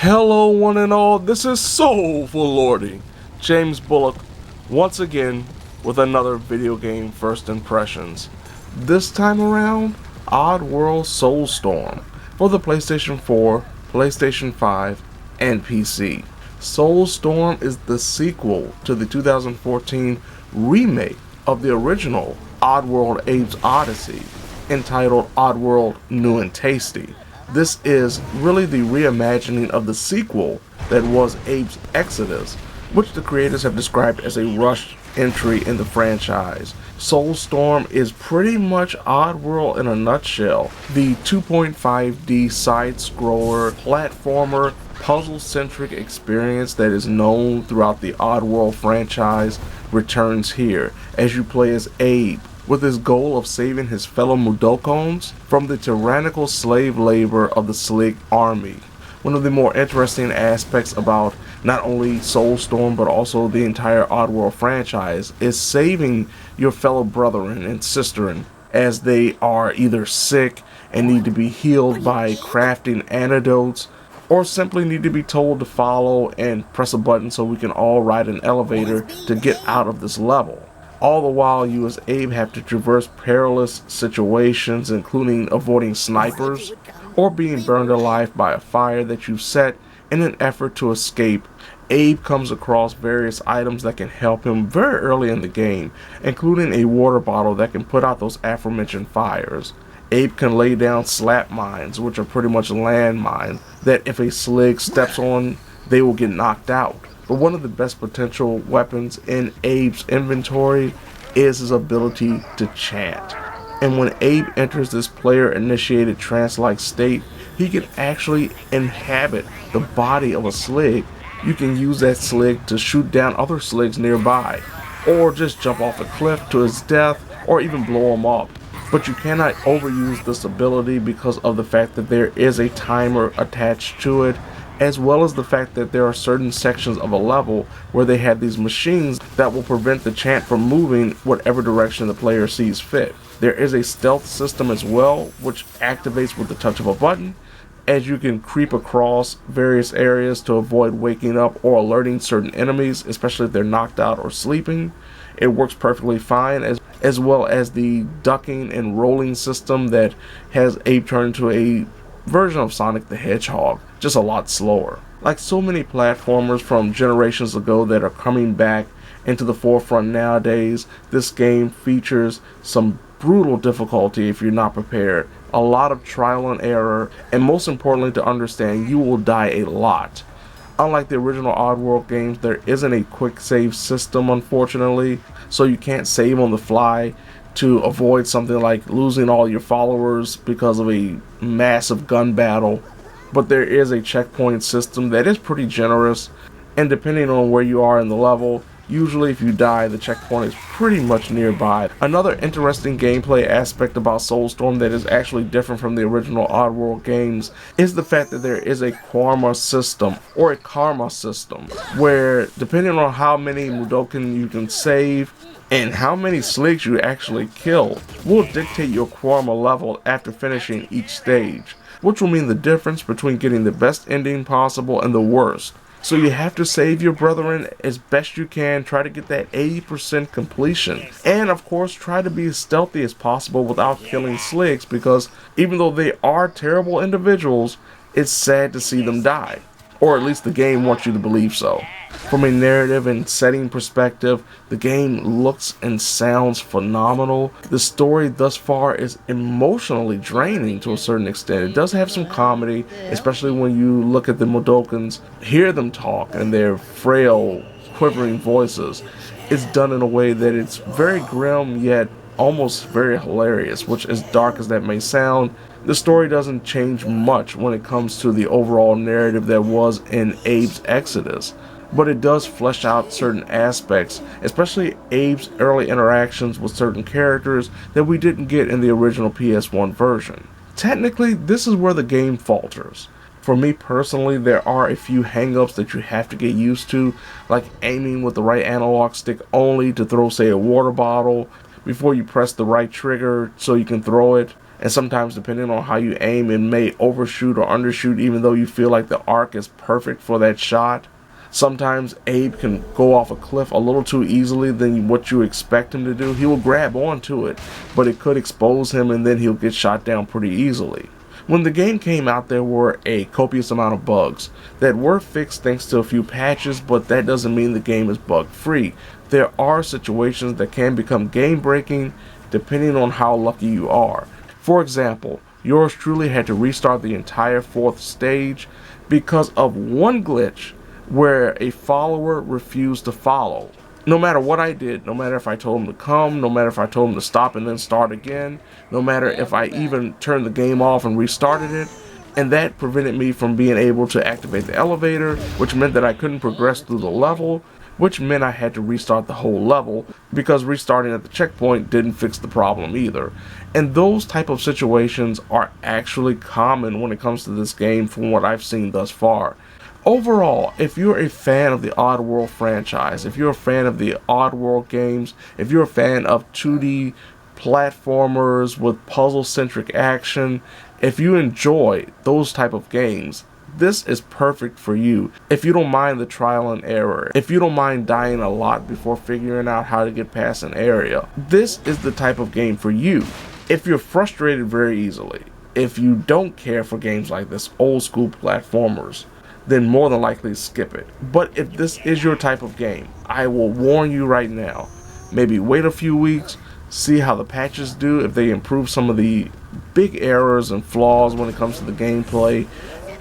Hello one and all, this is Soulful Lordy, James Bullock, once again with another video game first impressions. This time around, Oddworld Soulstorm for the PlayStation 4, PlayStation 5, and PC. Soulstorm is the sequel to the 2014 remake of the original Oddworld Abe's Odyssey, entitled Oddworld New and Tasty. This is really the reimagining of the sequel that was Abe's Exodus, which the creators have described as a rushed entry in the franchise. Soulstorm is pretty much Oddworld in a nutshell. The 2.5D side-scroller, platformer, puzzle-centric experience that is known throughout the Oddworld franchise returns here, as you play as Abe, with his goal of saving his fellow Mudokons from the tyrannical slave labor of the Slig army. One of the more interesting aspects about not only Soulstorm but also the entire Oddworld franchise is saving your fellow brethren and sisterin as they are either sick and need to be healed by crafting antidotes, or simply need to be told to follow and press a button so we can all ride an elevator to get out of this level. All the while, you as Abe have to traverse perilous situations, including avoiding snipers or being burned alive by a fire that you've set in an effort to escape. Abe comes across various items that can help him very early in the game, including a water bottle that can put out those aforementioned fires. Abe can lay down slap mines, which are pretty much land mines, that if a slig steps on, they will get knocked out. But one of the best potential weapons in Abe's inventory is his ability to chant. And when Abe enters this player-initiated trance-like state, he can actually inhabit the body of a slig. You can use that slig to shoot down other sligs nearby, or just jump off a cliff to his death, or even blow him up. But you cannot overuse this ability because of the fact that there is a timer attached to it, as well as the fact that there are certain sections of a level where they have these machines that will prevent the chant from moving whatever direction the player sees fit. There is a stealth system as well, which activates with the touch of a button, as you can creep across various areas to avoid waking up or alerting certain enemies, especially if they're knocked out or sleeping. It works perfectly fine, as well as the ducking and rolling system that has Abe turn into a version of Sonic the Hedgehog, just a lot slower. Like so many platformers from generations ago that are coming back into the forefront nowadays, this game features some brutal difficulty if you're not prepared, a lot of trial and error, and most importantly to understand, you will die a lot. Unlike the original Oddworld games, there isn't a quick save system, unfortunately, so you can't save on the fly to avoid something like losing all your followers because of a massive gun battle. But there is a checkpoint system that is pretty generous, and depending on where you are in the level, usually if you die, the checkpoint is pretty much nearby. Another interesting gameplay aspect about Soulstorm that is actually different from the original Oddworld games is the fact that there is a karma system, or a karma system, where depending on how many Mudokon you can save and how many sligs you actually kill will dictate your karma level after finishing each stage, which will mean the difference between getting the best ending possible and the worst. So you have to save your brethren as best you can, try to get that 80% completion, and of course try to be as stealthy as possible without killing sligs, because even though they are terrible individuals, it's sad to see them die. Or at least the game wants you to believe so. From a narrative and setting perspective, the game looks and sounds phenomenal. The story thus far is emotionally draining to a certain extent. It does have some comedy, especially when you look at the Mudokons, hear them talk and their frail, quivering voices. It's done in a way that it's very grim yet almost very hilarious, which, as dark as that may sound, the story doesn't change much when it comes to the overall narrative that was in Abe's Exodus, but it does flesh out certain aspects, especially Abe's early interactions with certain characters that we didn't get in the original PS1 version. Technically, this is where the game falters. For me personally, there are a few hang-ups that you have to get used to, like aiming with the right analog stick only to throw, say, a water bottle, before you press the right trigger so you can throw it. And sometimes, depending on how you aim, it may overshoot or undershoot, even though you feel like the arc is perfect for that shot. Sometimes Abe can go off a cliff a little too easily than what you expect him to do. He will grab onto it, but it could expose him and then he'll get shot down pretty easily. When the game came out, there were a copious amount of bugs that were fixed thanks to a few patches, but that doesn't mean the game is bug-free. There are situations that can become game-breaking depending on how lucky you are. For example, yours truly had to restart the entire 4th stage because of one glitch where a follower refused to follow. No matter what I did, no matter if I told him to come, no matter if I told him to stop and then start again, no matter if I even turned the game off and restarted it, and that prevented me from being able to activate the elevator, which meant that I couldn't progress through the level, which meant I had to restart the whole level, because restarting at the checkpoint didn't fix the problem either. And those type of situations are actually common when it comes to this game from what I've seen thus far. Overall, if you're a fan of the Oddworld franchise, if you're a fan of the Oddworld games, if you're a fan of 2D platformers with puzzle-centric action, if you enjoy those type of games, this is perfect for you. If you don't mind the trial and error, if you don't mind dying a lot before figuring out how to get past an area, this is the type of game for you. If you're frustrated very easily, if you don't care for games like this, old school platformers, then more than likely skip it. But if this is your type of game, I will warn you right now, maybe wait a few weeks, see how the patches do, if they improve some of the big errors and flaws when it comes to the gameplay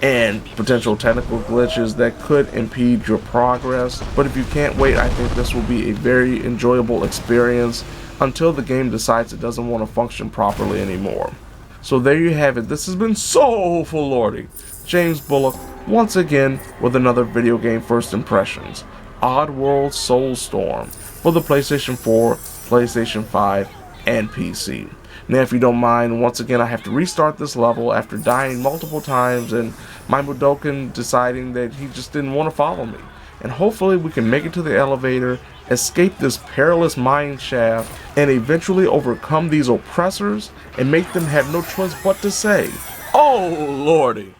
and potential technical glitches that could impede your progress. But if you can't wait, I think this will be a very enjoyable experience until the game decides it doesn't want to function properly anymore. So there you have it. This has been Soulful Lordy, James Bullock, once again with another video game first impressions, Oddworld Soulstorm, for the PlayStation 4, PlayStation 5, and PC. Now, if you don't mind, once again I have to restart this level after dying multiple times and my Mudokon deciding that he just didn't want to follow me. And hopefully we can make it to the elevator, escape this perilous mine shaft, and eventually overcome these oppressors and make them have no choice but to say, "Oh Lordy."